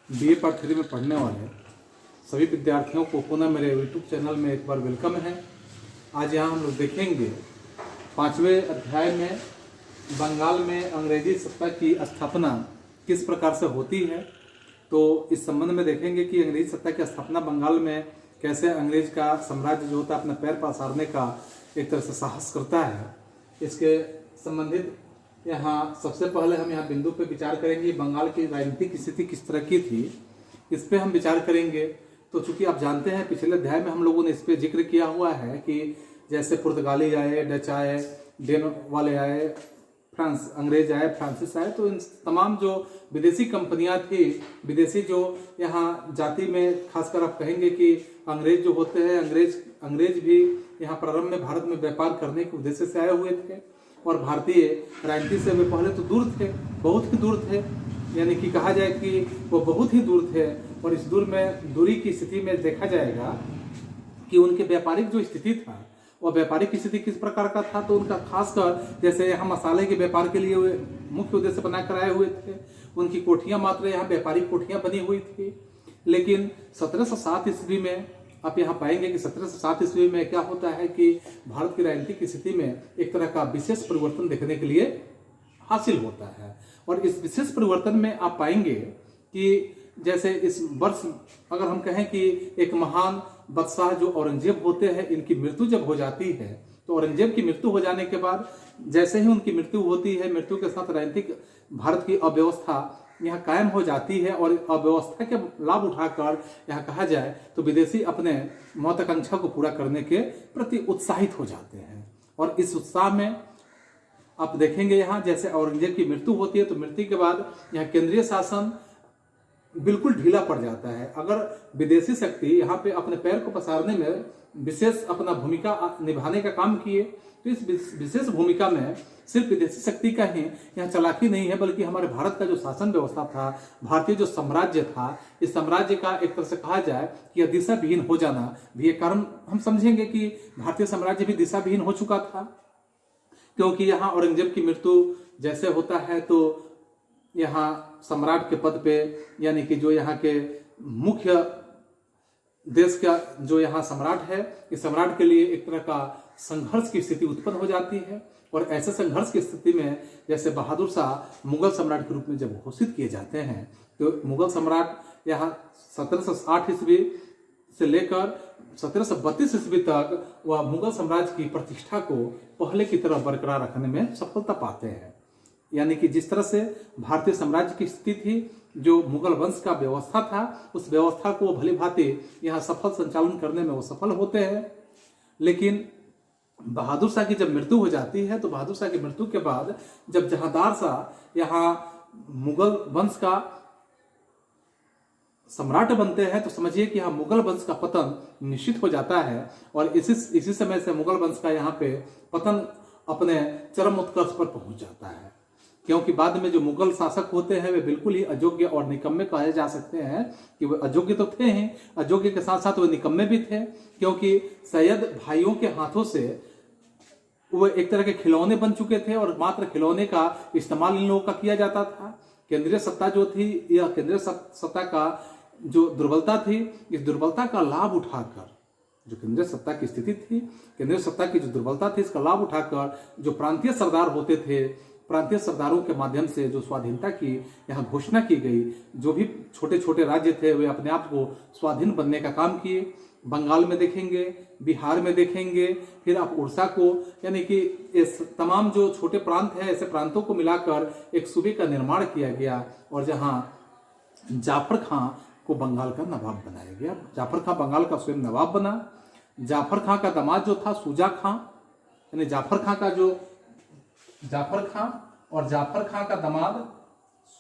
BA part 3 में पढ़ने वाले सभी विद्यार्थियों को पुनः मेरे यूट्यूब चैनल में एक बार वेलकम है। आज यहाँ हम लोग देखेंगे 5वें अध्याय में बंगाल में अंग्रेजी सत्ता की स्थापना किस प्रकार से होती है। तो इस संबंध में देखेंगे कि अंग्रेजी सत्ता की स्थापना बंगाल में कैसे अंग्रेज का साम्राज्य जो होता है अपने पैर पसारने का एक तरह से साहस करता है। इसके संबंधित यहाँ सबसे पहले हम यहाँ बिंदु पे विचार करेंगे बंगाल की राजनीतिक स्थिति किस तरह की थी, इस पे हम विचार करेंगे। तो चूंकि आप जानते हैं पिछले अध्याय में हम लोगों ने इस पे जिक्र किया हुआ है कि जैसे पुर्तगाली आए, डच आए, डेन वाले आए, फ्रांस अंग्रेज आए, फ्रांसिस आए, तो इन तमाम जो विदेशी कंपनियां थी, विदेशी जो यहाँ जाति में खासकर आप कहेंगे कि अंग्रेज जो होते हैं, अंग्रेज भी यहाँ प्रारंभ में भारत में व्यापार करने के उद्देश्य से आए हुए थे और भारतीय राजनीति से वे पहले तो दूर थे, बहुत ही दूर थे, यानी कि कहा जाए कि वो बहुत ही दूर थे। और इस दूरी की स्थिति में देखा जाएगा कि उनके व्यापारिक जो स्थिति था वह व्यापारिक स्थिति किस प्रकार का था। तो उनका खासकर जैसे यहाँ मसाले के व्यापार के लिए वे मुख्य उद्देश्य बनाकर आए हुए थे। उनकी कोठियां मात्र यहाँ व्यापारिक कोठियां बनी हुई थी। लेकिन 1707 ईस्वी में आप यहाँ पाएंगे कि 1707 ईस्वी में क्या होता है कि भारत की राजनीतिक स्थिति में एक तरह का विशेष परिवर्तन देखने के लिए हासिल होता है। और इस विशेष परिवर्तन में आप पाएंगे कि जैसे इस वर्ष अगर हम कहें कि एक महान बादशाह जो औरंगजेब होते हैं, इनकी मृत्यु जब हो जाती है तो औरंगजेब की मृत्यु हो जाने के बाद जैसे ही उनकी मृत्यु होती है, मृत्यु के साथ राजनीतिक भारत की अव्यवस्था यहाँ कायम हो जाती है। और अव्यवस्था के लाभ उठाकर यहाँ कहा जाए तो विदेशी अपने महत्वाकांक्षा को पूरा करने के प्रति उत्साहित हो जाते हैं। और इस उत्साह में आप देखेंगे यहाँ जैसे औरंगजेब की मृत्यु होती है तो मृत्यु के बाद यहाँ केंद्रीय शासन बिल्कुल ढीला पड़ जाता है। अगर विदेशी शक्ति यहाँ पे अपने पैर को पसारने में विशेष अपना भूमिका निभाने का काम किए तो इस विशेष भूमिका में सिर्फ विदेशी शक्ति का ही यहाँ चालाकी नहीं है, बल्कि हमारे भारत का जो शासन व्यवस्था था, भारतीय जो साम्राज्य था, इस साम्राज्य का एक तरह से कहा जाए कि यह दिशा विहीन हो जाना भी एक कारण हम समझेंगे कि भारतीय साम्राज्य भी दिशा विहीन हो चुका था। क्योंकि यहाँ औरंगजेब की मृत्यु जैसे होता है तो यहाँ सम्राट के पद पे यानी कि जो यहाँ के मुख्य देश का जो यहाँ सम्राट है, इस सम्राट के लिए एक तरह का संघर्ष की स्थिति उत्पन्न हो जाती है। और ऐसे संघर्ष की स्थिति में जैसे बहादुर शाह मुगल सम्राट के रूप में जब घोषित किए जाते हैं तो मुगल सम्राट यहाँ 1760 ईस्वी से लेकर 1732 ईस्वी तक वह मुगल साम्राज्य की प्रतिष्ठा को पहले की तरह बरकरार रखने में सफलता पाते हैं। यानी कि जिस तरह से भारतीय साम्राज्य की स्थिति थी, जो मुगल वंश का व्यवस्था था, उस व्यवस्था को भली भांति यहाँ सफल संचालन करने में वो सफल होते हैं। लेकिन बहादुर शाह की जब मृत्यु हो जाती है तो बहादुर शाह की मृत्यु के बाद जब जहांदार शाह यहाँ मुगल वंश का सम्राट बनते हैं तो समझिए कि यहाँ मुगल वंश का पतन निश्चित हो जाता है। और इसी समय से मुगल वंश का यहाँ पे पतन अपने चरम उत्कर्ष पर पहुंच जाता है। क्योंकि बाद में जो मुगल शासक होते हैं वे बिल्कुल ही अयोग्य और निकम्मे कहे जा सकते हैं कि वे अयोग्य तो थे ही, अयोग्य के साथ साथ वे निकम्मे भी थे। क्योंकि सैयद भाइयों के हाथों से वे एक तरह के खिलौने बन चुके थे और मात्र खिलौने का इस्तेमाल इन लोगों का किया जाता था। केंद्रीय सत्ता जो थी, यह केंद्रीय सत्ता का जो दुर्बलता थी, इस दुर्बलता का लाभ उठाकर जो केंद्रीय सत्ता की स्थिति थी, केंद्रीय सत्ता की जो दुर्बलता थी, इसका लाभ उठाकर जो प्रांतीय सरदार होते थे, प्रांतीय सरदारों के माध्यम से जो स्वाधीनता की यहाँ घोषणा की गई, जो भी छोटे छोटे राज्य थे वे अपने आप को स्वाधीन बनने का काम किए। बंगाल में देखेंगे, बिहार में देखेंगे, फिर आप उड़ीसा को, यानी कि इस तमाम जो छोटे प्रांत हैं, ऐसे प्रांतों को मिलाकर एक सूबे का निर्माण किया गया। और जहाँ जाफर खां को बंगाल का नवाब बनाया गया। जाफर खां बंगाल का स्वयं नवाब बना। जाफर खां का दामाद जो था सूजा खां, यानी जाफर खां और जाफर खां का दामाद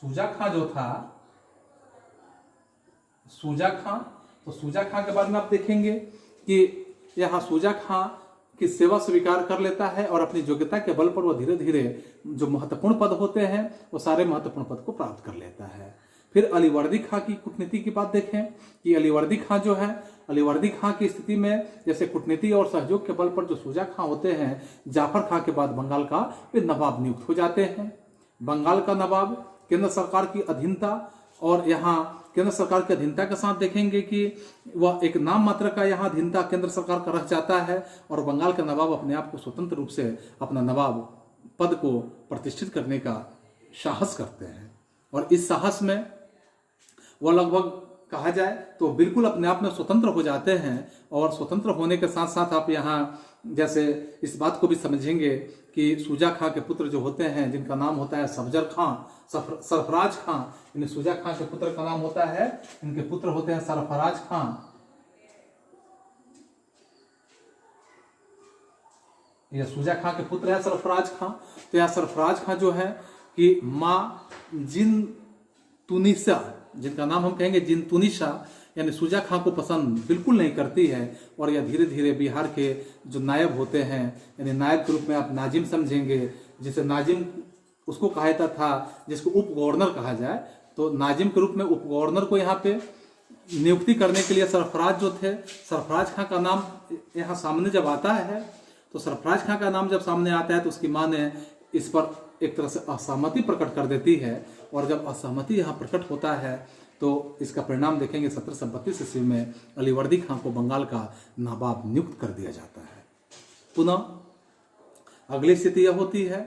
सूजा खां जो था, सूजा खां, तो सूजा खां के बारे में आप देखेंगे कि यहाँ सूजा खां की सेवा स्वीकार कर लेता है और अपनी योग्यता के बल पर वो धीरे धीरे जो महत्वपूर्ण पद होते हैं वो सारे महत्वपूर्ण पद को प्राप्त कर लेता है। फिर अलीवर्दी खां की कूटनीति की बात देखें कि अलीवर्दी खां जो है, अलीवर्दी खां की स्थिति में जैसे कूटनीति और सहयोग के बल पर जो सूजा खां होते हैं, जाफर खां के बाद बंगाल का वे नवाब नियुक्त हो जाते हैं। बंगाल का नवाब केंद्र सरकार की अधीनता और यहाँ केंद्र सरकार की अधीनता के साथ देखेंगे कि वह एक नाम मात्र का यहाँ अधीनता केंद्र सरकार का रह जाता है और बंगाल के नवाब अपने आप को स्वतंत्र रूप से अपना नवाब पद को प्रतिष्ठित करने का साहस करते हैं। और इस साहस में वह लगभग कहा जाए तो बिल्कुल अपने आप में स्वतंत्र हो जाते हैं। और स्वतंत्र होने के साथ साथ आप यहाँ जैसे इस बात को भी समझेंगे कि सूजा खां के पुत्र जो होते हैं जिनका नाम होता है सफजर खां, सरफराज खां, इन सूजा खां के पुत्र का नाम होता है, इनके पुत्र होते हैं सरफराज खां। यह सूजा खां के पुत्र है सरफराज खां। तो यह सरफराज खां जो है कि माँ जिन तुनिसा, जिनका नाम हम कहेंगे जिन तुनिसा, यानी सूजा खां को पसंद बिल्कुल नहीं करती है। और यह धीरे धीरे बिहार के जो नायब होते हैं, यानी नायब के रूप में आप नाजिम समझेंगे, जिसे नाजिम उसको कहा जाता था जिसको उप गवर्नर कहा जाए, तो नाजिम के रूप में उप गवर्नर को यहाँ पे नियुक्ति करने के लिए सरफराज जो थे, सरफराज खां का नाम यहाँ सामने जब आता है, तो सरफराज खां का नाम जब सामने आता है तो उसकी माँ ने इस पर एक तरह से असहमति प्रकट कर देती है। और जब असहमति यहाँ प्रकट होता है तो इसका परिणाम देखेंगे 1732 ईस्वी में अलीवर्दी खां को बंगाल का नवाब नियुक्त कर दिया जाता है। पुनः अगली स्थिति यह होती है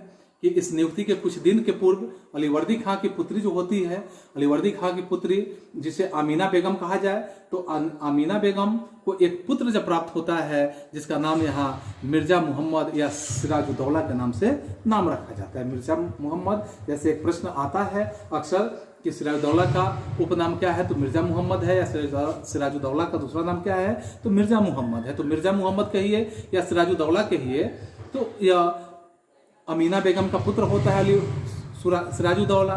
कि इस नियुक्ति के कुछ दिन के पूर्व अलीवर्दी खां की पुत्री जो होती है, अलीवर्दी खां की पुत्री जिसे आमीना बेगम कहा जाए, तो आमीना बेगम को एक पुत्र जब प्राप्त होता है जिसका नाम यहाँ मिर्जा मोहम्मद या सिराजुद्दौला के नाम से नाम रखा जाता है। मिर्जा मोहम्मद, जैसे एक प्रश्न आता है अक्सर कि सिराजुद्दौला का उपनाम क्या है, तो मिर्जा मोहम्मद है, या सिराजुद्दौला का दूसरा नाम क्या है, तो मिर्जा मोहम्मद है। तो मिर्जा मोहम्मद कहिए या सिराजुद्दौला कहिए, तो यह अमीना बेगम का पुत्र होता है सिराजुद्दौला।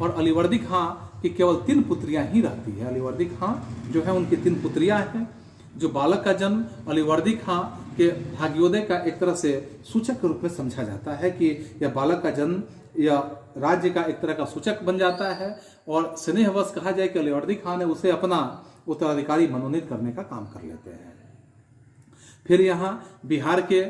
और अलीवर्दी खां की केवल 3 पुत्रियां ही रहती है। अलीवर्दी खां जो है उनकी 3 पुत्रियां हैं। जो बालक का जन्म अलीवर्दी खां के भाग्योदय का एक तरह से सूचक के रूप में समझा जाता है कि यह बालक का जन्म या राज्य का एक तरह का सूचक बन जाता है। और स्नेहवश कहा जाए कि अलीवर्दी खां ने उसे अपना उत्तराधिकारी मनोनीत करने का काम कर लेते हैं। फिर यहाँ बिहार के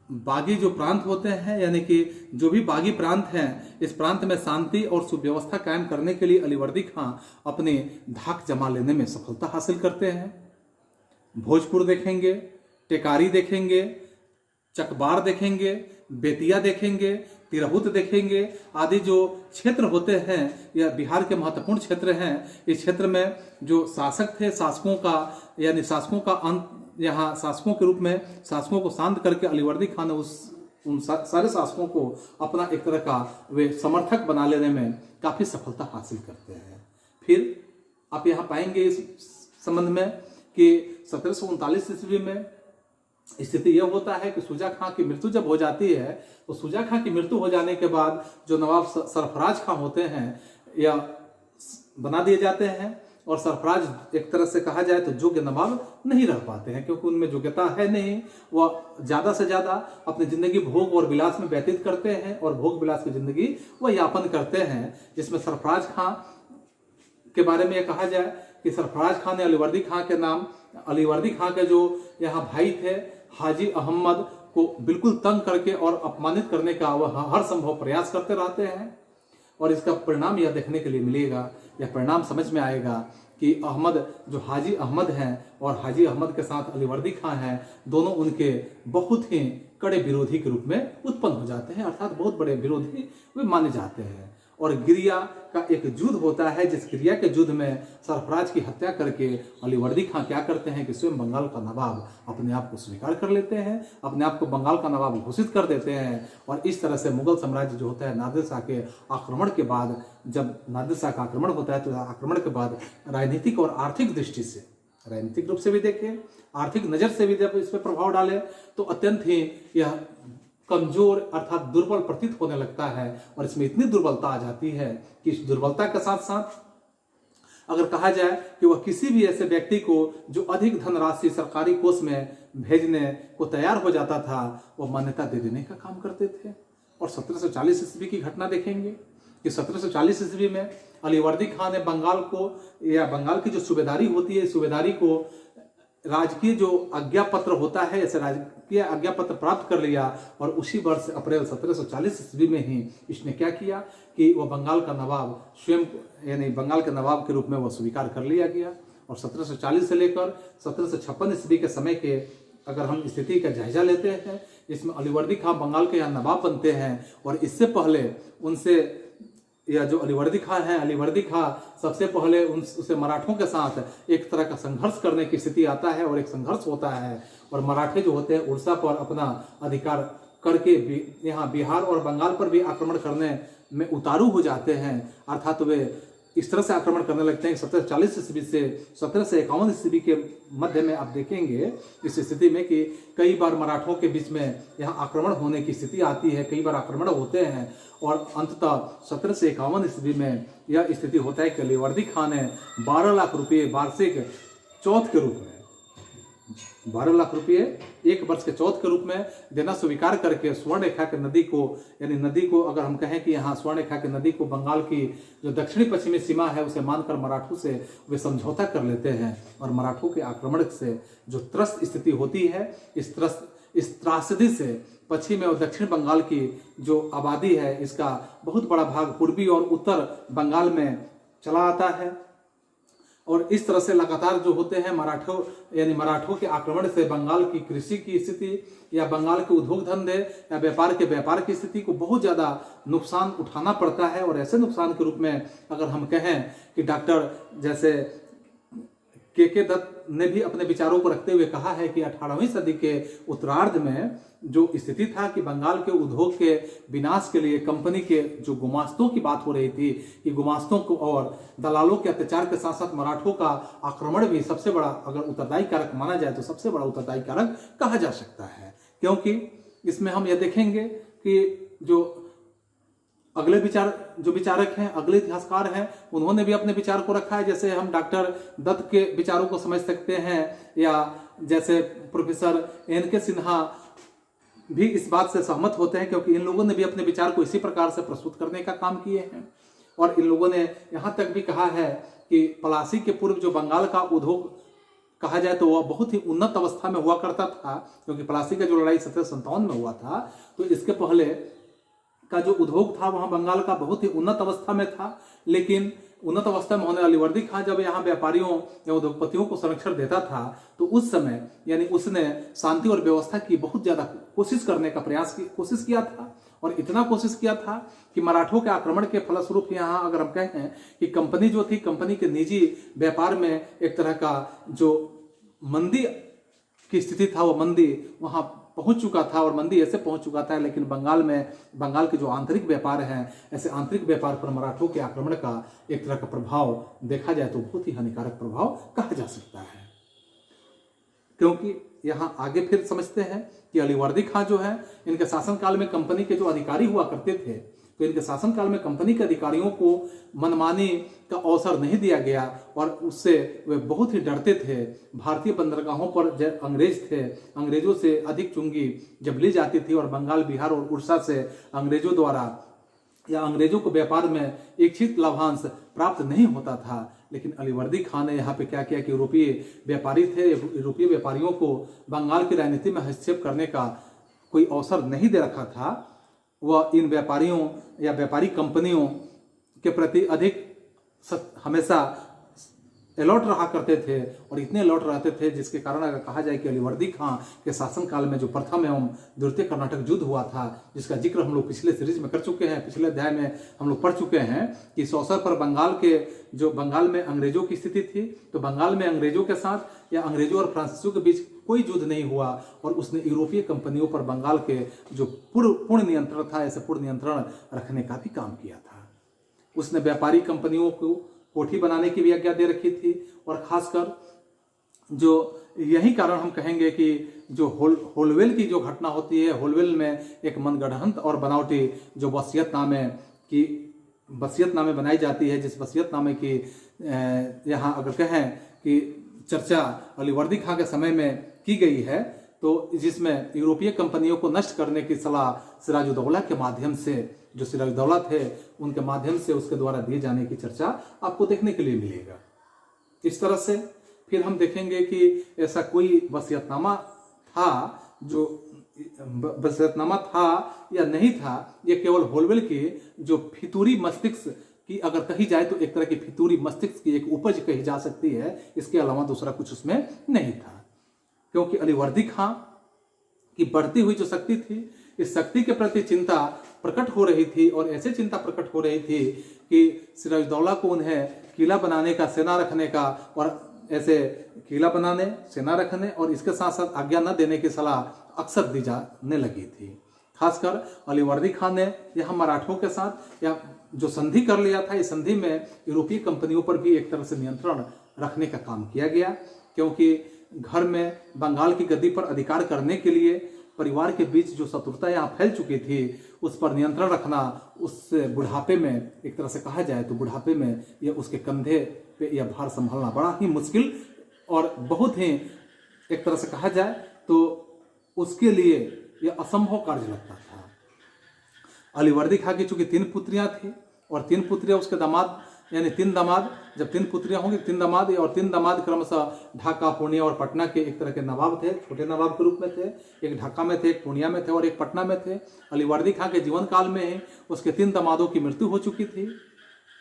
बागी जो प्रांत होते हैं, यानी कि जो भी बागी प्रांत हैं, इस प्रांत में शांति और सुव्यवस्था कायम करने के लिए अलीवर्दी खां अपने धाक जमा लेने में सफलता हासिल करते हैं। भोजपुर देखेंगे, टेकारी देखेंगे, चकबार देखेंगे, बेतिया देखेंगे, तिरहुत देखेंगे, आदि जो क्षेत्र होते हैं यह बिहार के महत्वपूर्ण क्षेत्र हैं। इस क्षेत्र में जो शासक थे, शासकों का यानी शासकों का अंत यहाँ शासकों के रूप में शासकों को शांत करके अलीवर्दी खां ने उन सारे शासकों को अपना एक तरह का वे समर्थक बना लेने में काफ़ी सफलता हासिल करते हैं। फिर आप यहाँ पाएंगे इस संबंध में कि 1739 ईस्वी में स्थिति यह होता है कि सूजा खां की मृत्यु जब हो जाती है, तो सूजा खां की मृत्यु हो जाने के बाद जो नवाब सरफराज खां होते हैं या बना दिए जाते हैं। और सरफराज एक तरह से कहा जाए तो योग्य नवाब नहीं रह पाते हैं, क्योंकि उनमें योग्यता है नहीं। वह ज़्यादा से ज़्यादा अपनी ज़िंदगी भोग और विलास में व्यतीत करते हैं और भोग विलास की ज़िंदगी वह यापन करते हैं। जिसमें सरफराज खां के बारे में यह कहा जाए कि सरफराज खां ने अलीवर्दी खां के नाम, अलीवर्दी खां के जो यहाँ भाई थे हाजी अहमद को बिल्कुल तंग करके और अपमानित करने का वह हर संभव प्रयास करते रहते हैं। और इसका परिणाम यह देखने के लिए मिलेगा, यह परिणाम समझ में आएगा कि अहमद जो हाजी अहमद हैं और हाजी अहमद के साथ अलीवर्दी खां हैं, दोनों उनके बहुत ही कड़े विरोधी के रूप में उत्पन्न हो जाते हैं, अर्थात बहुत बड़े विरोधी वे माने जाते हैं। और गिरिया का एक युद्ध होता है, जिस गिरिया के युद्ध में सरफराज की हत्या करके अलीवर्दी खां क्या करते हैं कि स्वयं बंगाल का नवाब अपने आप को स्वीकार कर लेते हैं, अपने आप को बंगाल का नवाब घोषित कर देते हैं। और इस तरह से मुगल साम्राज्य जो होता है नादिर शाह के आक्रमण के बाद, जब नादिर शाह का आक्रमण होता है तो आक्रमण के बाद राजनीतिक और आर्थिक दृष्टि से, राजनीतिक रूप से भी देखें, आर्थिक नज़र से भी जब इस पर प्रभाव डाले तो अत्यंत ही यह कमजोर अर्थात दुर्बल प्रतीत होने लगता है। और इसमें इतनी दुर्बलता आ जाती है कि इस दुर्बलता के साथ साथ अगर कहा जाए कि वह किसी भी ऐसे व्यक्ति को जो अधिक धनराशि सरकारी कोष में भेजने को तैयार हो जाता था, वह मान्यता दे देने का काम करते थे। और 1740 ईस्वी की घटना देखेंगे कि 1740 ईस्वी में अलीवर्दी खां ने बंगाल को, या बंगाल की जो सूबेदारी होती है, सूबेदारी को राजकीय जो आज्ञा पत्र होता है, ऐसे राजकीय आज्ञा पत्र प्राप्त कर लिया और उसी वर्ष अप्रैल 1740 ईस्वी में ही इसने क्या किया कि वह बंगाल का नवाब स्वयं, यानी बंगाल के नवाब के रूप में वह स्वीकार कर लिया गया। और 1740 से लेकर 1756 ईस्वी के समय के अगर हम स्थिति का जायजा लेते हैं, इसमें अलीवर्दी खां बंगाल के यहाँ नवाब बनते हैं। और इससे पहले उनसे, या जो अलीवर्दी खां हैं, अलीवर्दी खां सबसे पहले उसे मराठों के साथ एक तरह का संघर्ष करने की स्थिति आता है और एक संघर्ष होता है। और मराठे जो होते हैं उड़ीसा पर अपना अधिकार करके यहाँ बिहार और बंगाल पर भी आक्रमण करने में उतारू हो जाते हैं। अर्थात वे इस तरह से आक्रमण करने लगते हैं 1740 ईस्वी से 1751 ईस्वी के मध्य में आप देखेंगे इस स्थिति में कि कई बार मराठों के बीच में यहाँ आक्रमण होने की स्थिति आती है, कई बार आक्रमण होते हैं। और अंततः 1751 ईस्वी में यह स्थिति होता है कि अलीवर्दी खां ने 12 लाख रुपये वार्षिक चौथ के रूप में, 12 लाख रुपये एक वर्ष के चौथ के रूप में देना स्वीकार करके स्वर्ण रेखा के नदी को, यानी नदी को अगर हम कहें कि यहाँ स्वर्ण रेखा की नदी को बंगाल की जो दक्षिणी पश्चिमी सीमा है उसे मानकर मराठों से वे समझौता कर लेते हैं। और मराठों के आक्रमण से जो त्रस्त स्थिति होती है, इस त्रासदी से पश्चिम और दक्षिण बंगाल की जो आबादी है इसका बहुत बड़ा भाग पूर्वी और उत्तर बंगाल में चला आता है। और इस तरह से लगातार जो होते हैं मराठों के आक्रमण से बंगाल की कृषि की स्थिति या बंगाल के उद्योग धंधे या व्यापार की स्थिति को बहुत ज़्यादा नुकसान उठाना पड़ता है। और ऐसे नुकसान के रूप में अगर हम कहें कि डॉक्टर जैसे के दत्त ने भी अपने विचारों को रखते हुए कहा है कि 18वीं सदी के उत्तरार्ध में जो स्थिति था कि बंगाल के उद्योग के विनाश के लिए कंपनी के जो गुमास्तों की बात हो रही थी कि गुमास्तों को और दलालों के अत्याचार के साथ साथ मराठों का आक्रमण भी सबसे बड़ा अगर उत्तरदायी कारक माना जाए तो सबसे बड़ा उत्तरदायी कारक कहा जा सकता है। क्योंकि इसमें हम यह देखेंगे कि जो अगले विचारक हैं, अगले इतिहासकार हैं, उन्होंने भी अपने विचार को रखा है। जैसे हम डॉक्टर दत्त के विचारों को समझ सकते हैं या जैसे प्रोफेसर एन.के. सिन्हा भी इस बात से सहमत होते हैं क्योंकि इन लोगों ने भी अपने विचार को इसी प्रकार से प्रस्तुत करने का काम किए हैं। और इन लोगों ने यहाँ तक भी कहा है कि पलासी के पूर्व जो बंगाल का उद्योग कहा जाए तो वह बहुत ही उन्नत अवस्था में हुआ करता था, क्योंकि पलासी का जो लड़ाई 1757 में हुआ था तो इसके पहले का जो उद्योग था वहाँ बंगाल का बहुत ही उन्नत अवस्था में था। लेकिन उन्नत अवस्था में होने अलीवर्दी खां जब यहाँ व्यापारियों या उद्योगपतियों को संरक्षण देता था तो उस समय यानी उसने शांति और व्यवस्था की बहुत ज्यादा कोशिश करने का कोशिश किया था। और इतना कोशिश किया था कि मराठों के आक्रमण के फलस्वरूप यहाँ अगर हम कहें कि कंपनी जो थी, कंपनी के निजी व्यापार में एक तरह का जो मंदी की स्थिति था वो मंदी वहाँ पहुंच चुका था। और मंदी ऐसे पहुंच चुका था लेकिन बंगाल के जो आंतरिक व्यापार हैं, ऐसे आंतरिक व्यापार पर मराठों के आक्रमण का एक तरह का प्रभाव देखा जाए तो बहुत ही हानिकारक प्रभाव कहा जा सकता है। क्योंकि यहाँ आगे फिर समझते हैं कि अलीवर्दी खां जो है इनके शासनकाल में कंपनी के जो अधिकारी हुआ करते थे तो इनके शासनकाल में कंपनी के अधिकारियों को मनमानी का अवसर नहीं दिया गया और उससे वे बहुत ही डरते थे। भारतीय बंदरगाहों पर जो अंग्रेज थे, अंग्रेजों से अधिक चुंगी जब ली जाती थी और बंगाल, बिहार और उड़ीसा से अंग्रेजों द्वारा या अंग्रेजों को व्यापार में इच्छित लाभांश प्राप्त नहीं होता था। लेकिन अलीवर्दी खां ने यहाँ पे क्या किया कि यूरोपीय व्यापारी थे, यूरोपीय व्यापारियों को बंगाल की राजनीति में हस्तक्षेप करने का कोई अवसर नहीं दे रखा था। वह इन व्यापारियों या व्यापारी कंपनियों के प्रति अधिक हमेशा अलर्ट रहा करते थे और इतने अलर्ट रहते थे जिसके कारण अगर कहा जाए कि अलीवर्दी खां के शासनकाल में जो प्रथम एवं द्वितीय कर्नाटक युद्ध हुआ था, जिसका जिक्र हम लोग पिछले सीरीज में कर चुके हैं, पिछले अध्याय में हम लोग पढ़ चुके हैं कि इस अवसर पर बंगाल में अंग्रेजों की स्थिति थी तो बंगाल में अंग्रेजों के साथ या अंग्रेजों और फ्रांसीसियों के बीच कोई युद्ध नहीं हुआ और उसने यूरोपीय कंपनियों पर बंगाल के जो पूर्ण नियंत्रण था, ऐसे पूर्ण नियंत्रण रखने का भी काम किया था। उसने व्यापारी कंपनियों को कोठी बनाने की भी आज्ञा दे रखी थी और खासकर जो यही कारण हम कहेंगे कि जो होलवेल की जो घटना होती है, होलवेल में एक मनगढ़ंत और बनावटी जो वसीयतनामे बनाई जाती है, जिस वसीयतनामे की यहाँ अगर कहें कि चर्चा अलीवर्दी खां के समय में की गई है तो जिसमें यूरोपीय कंपनियों को नष्ट करने की सलाह सिराजुद्दौला के माध्यम से, जो सिराजुद्दौला थे उनके माध्यम से उसके द्वारा दिए जाने की चर्चा आपको देखने के लिए मिलेगा। इस तरह से फिर हम देखेंगे कि ऐसा कोई वसीयतनामा था जो वसीयतनामा था या नहीं था, ये केवल होलवेल की जो फितूरी मस्तिष्क की अगर कही जाए तो एक तरह की फितूरी मस्तिष्क की एक उपज कही जा सकती है, इसके अलावा दूसरा कुछ उसमें नहीं था। क्योंकि अलीवर्दी खां की बढ़ती हुई जो शक्ति थी, इस शक्ति के प्रति चिंता प्रकट हो रही थी, और ऐसे चिंता प्रकट हो रही थी कि सिराजुद्दौला को उन्हें किला बनाने का, सेना रखने का, और ऐसे किला बनाने, सेना रखने और इसके साथ साथ आज्ञा न देने की सलाह अक्सर दी जाने लगी थी। खासकर अलीवर्दी खान ने यहाँ मराठों के साथ या जो संधि कर लिया था, इस संधि में यूरोपीय कंपनियों पर भी एक तरह से नियंत्रण रखने का काम किया गया, क्योंकि घर में बंगाल की गद्दी पर अधिकार करने के लिए परिवार के बीच जो शत्रुता यहाँ फैल चुकी थी, उस पर नियंत्रण रखना, उस बुढ़ापे में एक तरह से कहा जाए तो बुढ़ापे में यह उसके कंधे पे यह भार संभालना बड़ा ही मुश्किल और बहुत ही एक तरह से कहा जाए तो उसके लिए यह असंभव कार्य लगता था। अलीवर्दी खां की चूंकि 3 पुत्रियां थी और 3 पुत्रियां उसके दामाद, यानी 3 दामाद, जब 3 पुत्रियां होंगी 3 दामाद, और 3 दामाद क्रमशः ढाका, पूर्णिया और पटना के एक तरह के नवाब थे, छोटे नवाब के रूप में थे। एक ढाका में थे, एक पूर्णिया में थे और एक पटना में थे। अलीवर्दी खां के जीवन काल में उसके 3 दामादों की मृत्यु हो चुकी थी,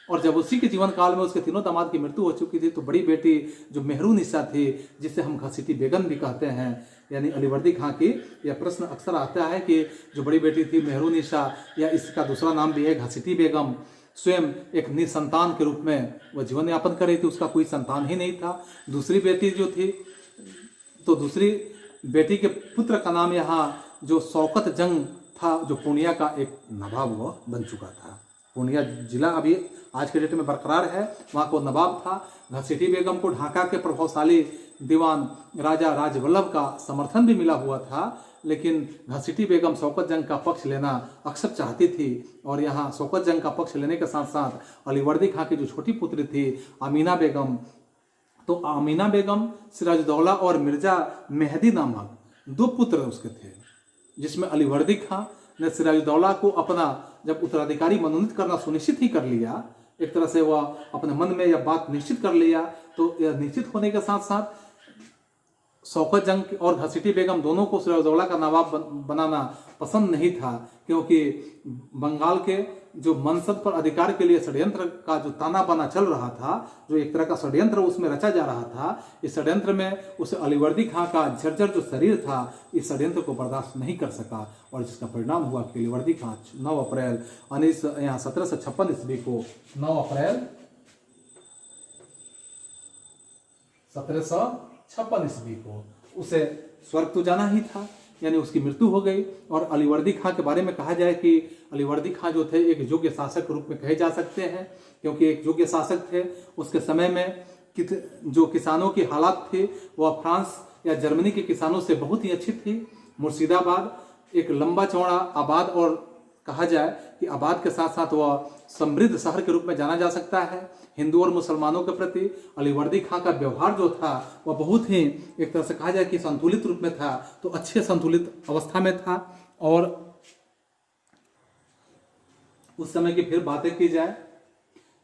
और जब उसी के जीवन काल में उसके तीनों दामाद की मृत्यु हो चुकी थी तो बड़ी बेटी जो मेहरुनिसा थी, जिसे हम घसीटी बेगम भी कहते हैं, यानी अलीवर्दी खां की, यह प्रश्न अक्सर आता है कि जो बड़ी बेटी थी मेहरुनिसा, या इसका दूसरा नाम भी है घसीटी बेगम, स्वयं एक निसंतान के रूप में वह जीवन यापन कर रही थी, उसका कोई संतान ही नहीं था। दूसरी बेटी जो थी, तो दूसरी बेटी के पुत्र का नाम यहाँ जो शौकत जंग था, जो पूर्णिया का एक नवाब वह बन चुका था। पूर्णिया जिला अभी आज के डेट में बरकरार है, वहाँ को नवाब था। घसीटी बेगम को ढाका के प्रभावशाली दीवान राजा राजवल्लभ का समर्थन भी मिला हुआ था, लेकिन घसीटी बेगम शौकत जंग का पक्ष लेना अक्सर चाहती थी, और यहाँ शौकत जंग का पक्ष लेने के साथ साथ अलीवर्दी खां की जो छोटी पुत्री थी अमीना बेगम, तो अमीना बेगम सिराजुद्दौला और मिर्जा मेहदी नामक 2 पुत्र उसके थे, जिसमें अलीवर्दी खां ने सिराजुद्दौला को अपना जब उत्तराधिकारी मनोनीत करना सुनिश्चित ही कर लिया, एक तरह से वह अपने मन में यह बात निश्चित कर लिया, तो यह निश्चित होने के साथ साथ शौकत जंग और घसीटी बेगम दोनों को सिराजुद्दौला का नवाब बनाना पसंद नहीं था, क्योंकि बंगाल के जो मनसब पर अधिकार के लिए षड्यंत्र का जो ताना बाना चल रहा था, जो एक तरह का षड्यंत्र उसमें रचा जा रहा था, इस षड्यंत्र में उसे अलीवर्दी खां का झरझर जो शरीर था इस षड्यंत्र को बर्दाश्त नहीं कर सका, और जिसका परिणाम हुआ कि अलीवर्दी खां 9 अप्रैल 1756 ईस्वी को 9 अप्रैल 1756 ईस्वी को उसे स्वर्ग तो जाना ही था, यानी उसकी मृत्यु हो गई। और अलीवर्दी खां के बारे में कहा जाए कि अलीवर्दी खां जो थे एक योग्य शासक के रूप में कहे जा सकते हैं, क्योंकि एक योग्य शासक थे। उसके समय में जो किसानों की हालात थी वह फ्रांस या जर्मनी के किसानों से बहुत ही अच्छी थी। मुर्शिदाबाद एक लंबा चौड़ा आबाद, और कहा जाए कि आबाद के साथ साथ वह समृद्ध शहर के रूप में जाना जा सकता है। हिंदू और मुसलमानों के प्रति अलीवर्दी खां का व्यवहार जो था वह बहुत ही एक तरह से कहा जाए कि संतुलित रूप में था, तो अच्छे संतुलित अवस्था में था। और उस समय की फिर बातें की जाए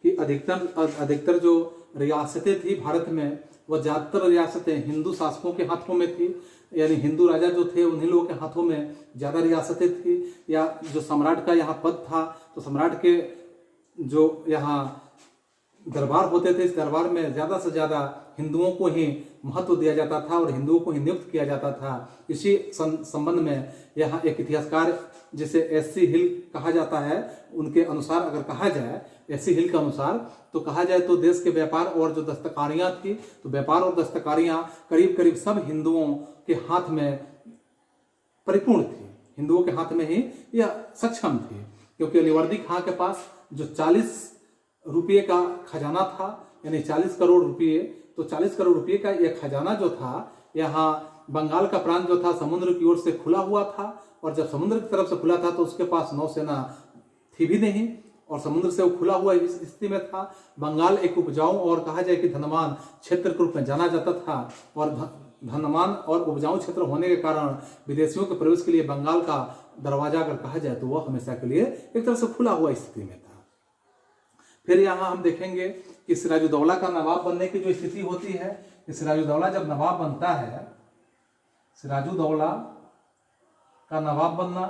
कि अधिकतर जो रियासतें थी भारत में, वह ज़्यादातर रियासतें हिंदू शासकों के हाथों में थी, यानी हिंदू राजा जो थे उन्हीं लोगों के हाथों में ज़्यादा रियासतें थी। या जो सम्राट का यहाँ पद था, तो सम्राट के जो यहाँ दरबार होते थे, इस दरबार में ज़्यादा से ज़्यादा हिंदुओं को ही महत्व दिया जाता था और हिंदुओं को ही नियुक्त किया जाता था। इसी संबंध में यहाँ एक इतिहासकार जिसे एस.सी. हिल कहा जाता है, उनके अनुसार अगर कहा जाए, एस.सी. हिल के अनुसार तो कहा जाए तो देश के व्यापार और जो दस्तकारियाँ थी, तो व्यापार और दस्तकारियाँ करीब करीब सब हिंदुओं के हाथ में परिपूर्ण थी, हिंदुओं के हाथ में ही यह सक्षम थी। क्योंकि अलीवर्दी खां के पास जो 40 रुपये का खजाना था, यानी 40 करोड़ रुपये, तो 40 करोड़ रुपये का यह खजाना जो था, यहाँ बंगाल का प्रांत जो था समुद्र की ओर से खुला हुआ था, और जब समुद्र की तरफ से खुला था तो उसके पास नौसेना थी भी नहीं, और समुद्र से वो खुला हुआ इस स्थिति में था। बंगाल एक उपजाऊ और कहा जाए कि धनवान क्षेत्र के रूप में जाना जाता था, और धनवान और उपजाऊ क्षेत्र होने के कारण विदेशियों के प्रवेश के लिए बंगाल का दरवाजा अगर कहा जाए तो वह हमेशा के लिए एक तरह से खुला हुआ स्थिति में था। फिर यहाँ हम देखेंगे कि सिराजुद्दौला का नवाब बनने की जो स्थिति होती है, कि सिराजुद्दौला जब नवाब बनता है, सिराजुद्दौला का नवाब बनना,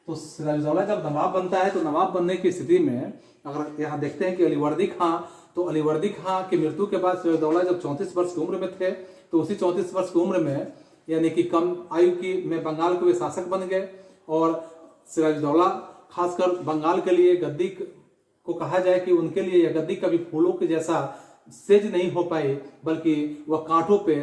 तो सिराजुद्दौला जब नवाब बनता है तो नवाब बनने की स्थिति में अगर यहाँ देखते हैं कि अलीवर्दी खां, तो अलीवर्दी खां की मृत्यु के बाद सिराजुद्दौला जब 34 वर्ष की उम्र में थे, तो उसी 34 वर्ष की उम्र में यानी कि कम आयु की में बंगाल के वे शासक बन गए। और सिराजुद्दौला खासकर बंगाल के लिए गद्दी को कहा जाए कि उनके लिए यह गद्दी कभी फूलों के जैसा सेज नहीं हो पाई, बल्कि वह कांटों पे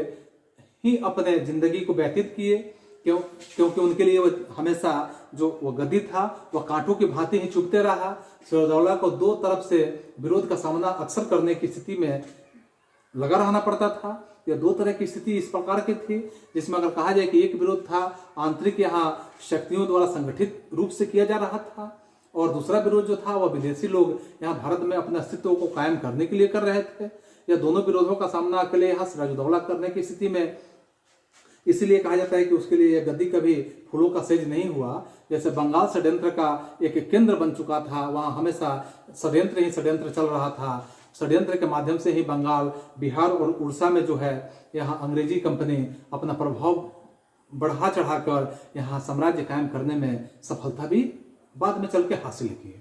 ही अपने जिंदगी को व्यतीत किए, क्योंकि उनके लिए वह हमेशा जो वह गद्दी था वह कांटों की भांति ही चुभते रहा। सिराजुद्दौला को दो तरफ से विरोध का सामना अक्सर करने की स्थिति में लगा रहना पड़ता था। यह दो तरह की स्थिति इस प्रकार की थी, जिसमें अगर कहा जाए कि एक विरोध था आंतरिक यहाँ शक्तियों द्वारा संगठित रूप से किया जा रहा था, और दूसरा विरोध जो था वह विदेशी लोग यहाँ भारत में अपने अस्तित्व को कायम करने के लिए कर रहे थे। यह दोनों विरोधों का सामना अकेले यहाँ सिराजुद्दौला करने की स्थिति में इसलिए कहा जाता है कि उसके लिए यह गद्दी कभी फूलों का सेज नहीं हुआ। जैसे बंगाल षड्यंत्र का एक केंद्र बन चुका था, वहाँ हमेशा षड्यंत्र ही षड्यंत्र चल रहा था। षड्यंत्र के माध्यम से ही बंगाल, बिहार और उड़ीसा में जो है यहाँ अंग्रेजी कंपनी अपना प्रभाव बढ़ा चढ़ाकर यहाँ साम्राज्य कायम करने में सफलता भी बाद में चल के हासिल की।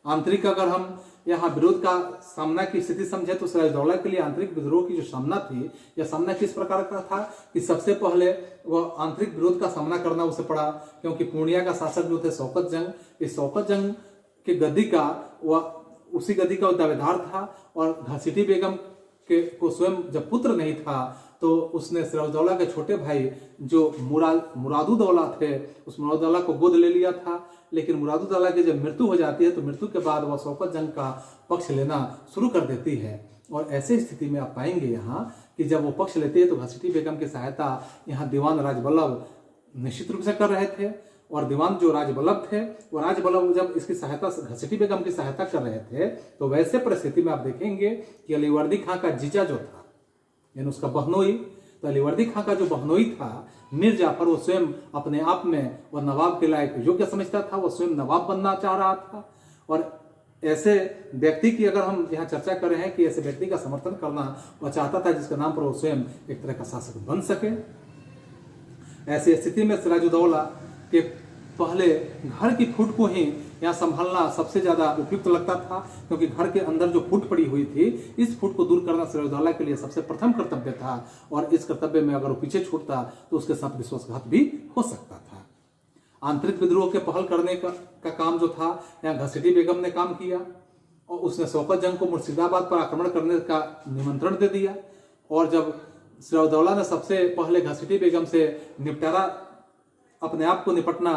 आंतरिक अगर हम यहाँ विरोध का सामना की स्थिति समझे तो सिराजुद्दौला के लिए आंतरिक विद्रोह की जो सामना थी, यह सामना किस प्रकार का था कि सबसे पहले वह आंतरिक विरोध का सामना करना उसे पड़ा, क्योंकि पूर्णिया का शासक जो थे शौकत जंग, इस शौकत जंग के गद्दी का वह उसी गद्दी का दावेदार था, और घसीटी बेगम के को स्वयं जब पुत्र नहीं था तो उसने सिराजुद्दौला के छोटे भाई जो मुरादुद्दौला थे, उस मुरादुद्दौला को गोद ले लिया था। लेकिन मुरादुद्दौला की जब मृत्यु हो जाती है तो मृत्यु के बाद वह शौकत जंग का पक्ष लेना शुरू कर देती है। और ऐसे स्थिति में आप पाएंगे यहाँ कि जब वो पक्ष लेती है तो घसीटी बेगम की सहायता यहाँ दीवान राजबल्लभ निश्चित रूप से कर रहे थे, और दीवान जो राजबल्लभ थे वो राजबल्लभ जब इसकी सहायता घसीटी बेगम की सहायता कर रहे थे, तो वैसे परिस्थिति में आप देखेंगे कि अलीवर्दी खां का जीजा जो था यानी उसका बहनोई, तो अलीवर्दी खां का जो बहनोई था मीर जाफर, वो स्वयं अपने आप में वह नवाब के लायक योग्य समझता था, वह स्वयं नवाब बनना चाह रहा था। और ऐसे व्यक्ति की अगर हम यहाँ चर्चा कर रहे हैं कि ऐसे व्यक्ति का समर्थन करना वह चाहता था जिसके नाम पर वो स्वयं एक तरह का शासक बन सके। ऐसी स्थिति में सिराजुद्दौला के पहले घर की फूट को ही यहाँ संभालना सबसे ज्यादा उपयुक्त लगता था, क्योंकि घर के अंदर जो फूट पड़ी हुई थी, इस फूट को दूर करना सिराजुद्दौला के लिए सबसे प्रथम कर्तव्य था, और इस कर्तव्य में अगर वो पीछे छूटता तो उसके साथ विश्वासघात भी हो सकता था। आंतरिक विद्रोह के पहल करने का काम जो था यहाँ घसीटी बेगम ने काम किया, और उसने शौकत जंग को मुर्शिदाबाद पर आक्रमण करने का निमंत्रण दे दिया। और जब सिराजुद्दौला ने सबसे पहले घसीटी बेगम से निपटारा, अपने आप को निपटना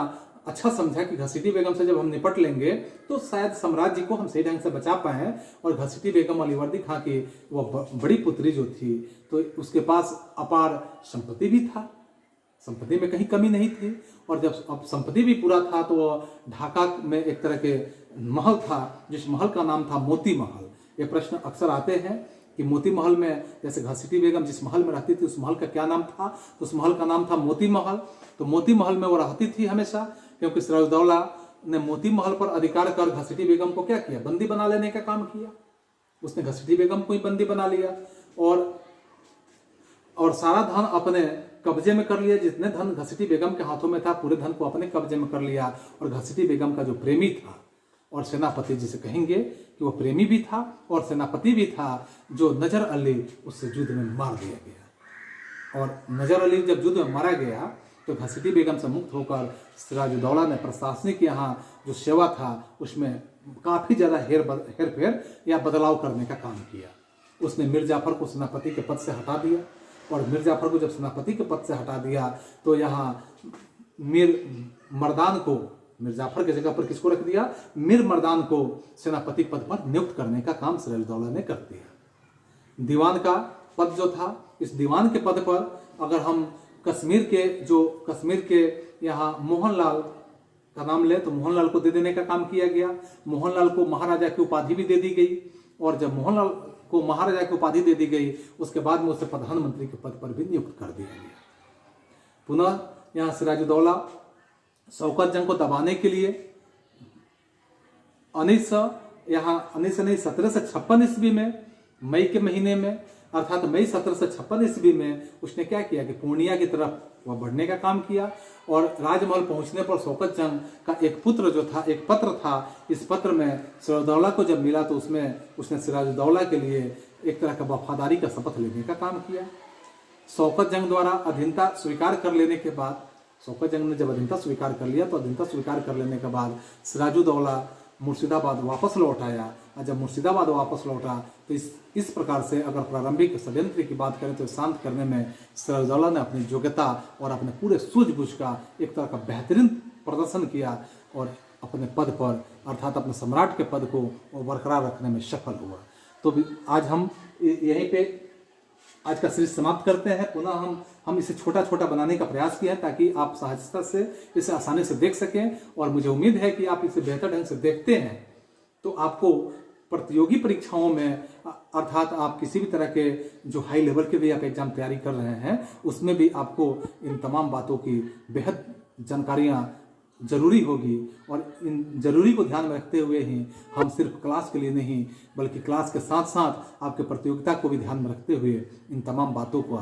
अच्छा समझा कि घसीटी बेगम से जब हम निपट लेंगे तो शायद साम्राज्य को हम सही ढंग से बचा पाए। और घसीटी बेगम अलीवर्दी खां की वह बड़ी पुत्री जो थी, तो उसके पास अपार संपत्ति भी था, संपत्ति में कहीं कमी नहीं थी। और जब अब संपत्ति भी पूरा था तो वह ढाका में एक तरह के महल था, जिस महल का नाम था मोती महल। ये प्रश्न अक्सर आते हैं कि मोती महल में, जैसे घसीटी बेगम जिस महल में रहती थी उस महल का क्या नाम था, तो उस महल का नाम था मोती महल। तो मोती महल में वो रहती थी हमेशा, क्योंकि सिराजुद्दौला ने मोती महल पर अधिकार कर घसीटी बेगम को क्या किया, बंदी बना लेने का काम किया। उसने घसीटी बेगम को ही बंदी बना लिया और सारा धन अपने कब्जे में कर लिया। जितने धन घसीटी बेगम के हाथों में था पूरे धन को अपने कब्जे में कर लिया। और घसीटी बेगम का जो प्रेमी था और सेनापति, जिसे कहेंगे कि वो प्रेमी भी था और सेनापति भी था, जो नजर अली, उससे युद्ध में मार दिया गया। और नजर अली जब युद्ध में मारा गया तो घसीटी बेगम से मुक्त होकर सिराजुद्दौला ने प्रशासनिक यहाँ जो सेवा था उसमें काफ़ी ज़्यादा हेरफेर या बदलाव करने का काम किया। उसने मीर जाफर को सेनापति के पद से हटा दिया, और मीर जाफर को जब सेनापति के पद से हटा दिया तो यहाँ मीर मर्दान को, मीर जाफर की जगह पर किसको रख दिया, मीर मर्दान को सेनापति पद पर नियुक्त करने का काम सिराजुद्दौला ने कर दिया। दीवान का पद जो था, इस दीवान के पद पर अगर हम कश्मीर के यहाँ मोहनलाल का नाम ले तो मोहनलाल को दे देने का काम किया गया। मोहनलाल को महाराजा की उपाधि भी दे दी गई, और जब मोहनलाल को महाराजा की उपाधि दे दी गई उसके बाद में उसे प्रधानमंत्री के पद पर भी नियुक्त कर दिया गया। पुनः यहाँ सिराजुद्दौला शौकत जंग को दबाने के लिए 1756 ईस्वी में मई के महीने में, अर्थात मई 1756 ईस्वी में उसने क्या किया कि पूर्णिया की तरफ वह बढ़ने का काम किया। और राजमहल पहुंचने पर शौकत जंग का एक पुत्र जो था, एक पत्र था, इस पत्र में सिराजुद्दौला को जब मिला तो उसमें उसने सिराजुद्दौला के लिए एक तरह का वफादारी का शपथ लेने का काम किया। शौकत जंग द्वारा अधीनता स्वीकार कर लेने के बाद, शौकत जंग ने जब अधीनता स्वीकार कर लिया तो अधीनता स्वीकार कर लेने के बाद सिराजुद्दौला मुर्शिदाबाद वापस लौट आया। और जब मुर्शिदाबाद वापस लौटा तो इस प्रकार से अगर प्रारंभिक षड्यंत्र की बात करें तो शांत करने में सिराजुद्दौला ने अपनी योग्यता और अपने पूरे सूझबूझ का एक तरह का बेहतरीन प्रदर्शन किया और अपने पद पर, अर्थात अपने सम्राट के पद को बरकरार रखने में सफल हुआ। तो आज हम यहीं पे आज का सीरीज समाप्त करते हैं। पुनः हम इसे छोटा छोटा बनाने का प्रयास किया है ताकि आप सहजता से इसे आसानी से देख सकें। और मुझे उम्मीद है कि आप इसे बेहतर ढंग से देखते हैं तो आपको प्रतियोगी परीक्षाओं में, अर्थात आप किसी भी तरह के जो हाई लेवल के भी आप एग्जाम तैयारी कर रहे हैं उसमें भी आपको इन तमाम बातों की बेहद जानकारियाँ जरूरी होगी। और इन जरूरी को ध्यान में रखते हुए ही हम सिर्फ क्लास के लिए नहीं बल्कि क्लास के साथ साथ आपके प्रतियोगिता को भी ध्यान में रखते हुए इन तमाम बातों को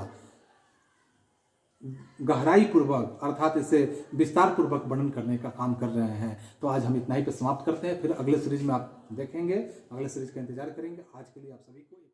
गहराई पूर्वक, अर्थात इसे विस्तार पूर्वक वर्णन करने का काम कर रहे हैं। तो आज हम इतना ही पे समाप्त करते हैं, फिर अगले सीरीज में आप देखेंगे, अगले सीरीज का इंतजार करेंगे। आज के लिए आप सभी को